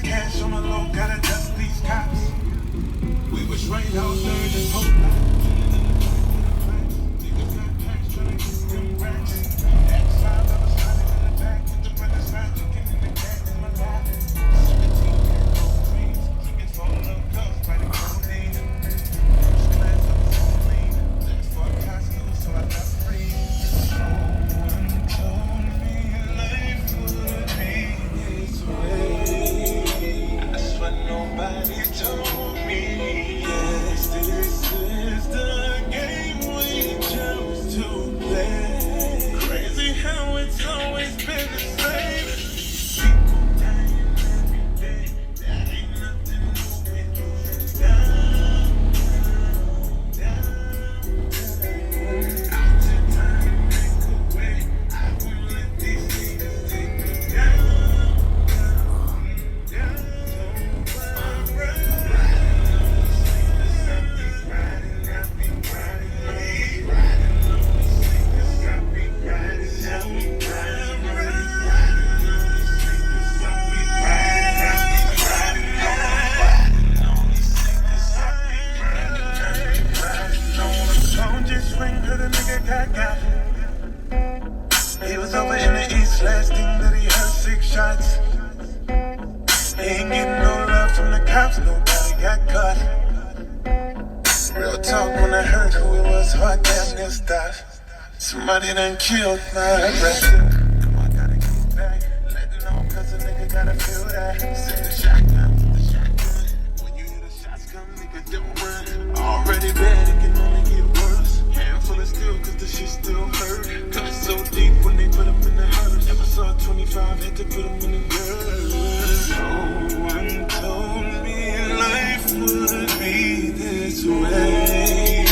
cash on the low, gotta dust these cops. We was right out there to hope. He was over in the east, last thing that he heard 6 shots. He ain't getting no love from the cops, nobody got caught. Real talk, when I heard who it was, heart damn near stopped. Somebody done killed my brother. Come on, gotta get back. Let it know, cause a nigga gotta feel that. Send the shotgun, the shotgun. When you hear the shots come, nigga don't run. Already bad, it can only get worse. Handful of steel, cause the shit still hurt. Cut so deep when they put him in the hearse. Episode 25, had to put him in the dirt. No one told me life would be this way.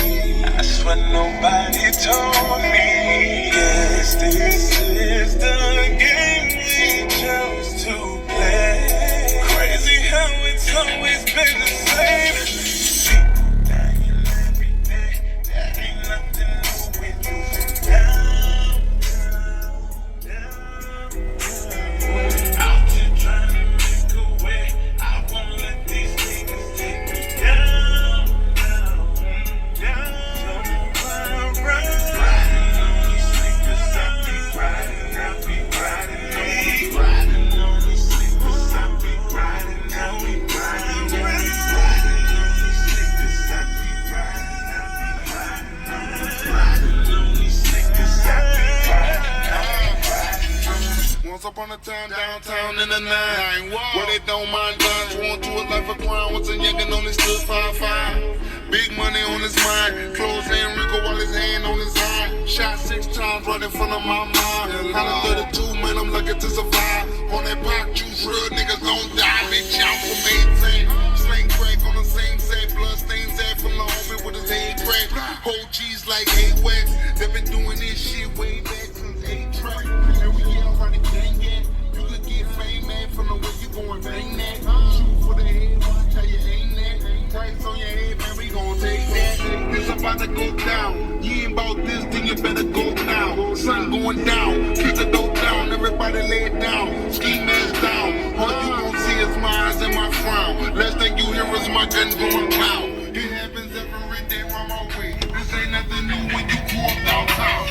I swear nobody told me. Yes, this is the game we chose to play. Crazy how it's always been the same. People dying every day. There ain't nothing new when you down, out here trying to make a way. I won't let these niggas take me down. Riding on these niggas, I be riding on these niggas, I be riding, I be riding. Riding on these niggas, I be riding on these niggas, I be riding. Once upon a time downtown in the 9, where they don't mind guns, sworn to a life of crime. Once a youngin' only stood 5'5". Big money on his mind, clothes and Rico while his hand on his eye. Shot 6 times right in front of my mind. Holland 32, man, I'm lucky to survive. On that pop juice, real niggas don't die. Bitch, I'm from 18. Sling crack on the same set, blood stains that from the homie with his head cracked. Whole cheese like A-Wax. They been doing this shit way back since 8-track. Every year, running gang gang. You could get fame, man, from the way you going bang that. Shoot for the head, watch how you aim that. Price on your head, man, we gon' take that. It's about to go down. You ain't about this, then you better go now. Sun going down, keep the dope down. Everybody lay it down, ski mask down. All you gon' see is my eyes and my frown. Last thing you hear is my guns going pow. It happens every day on my way. This ain't nothing new when you walk downtown.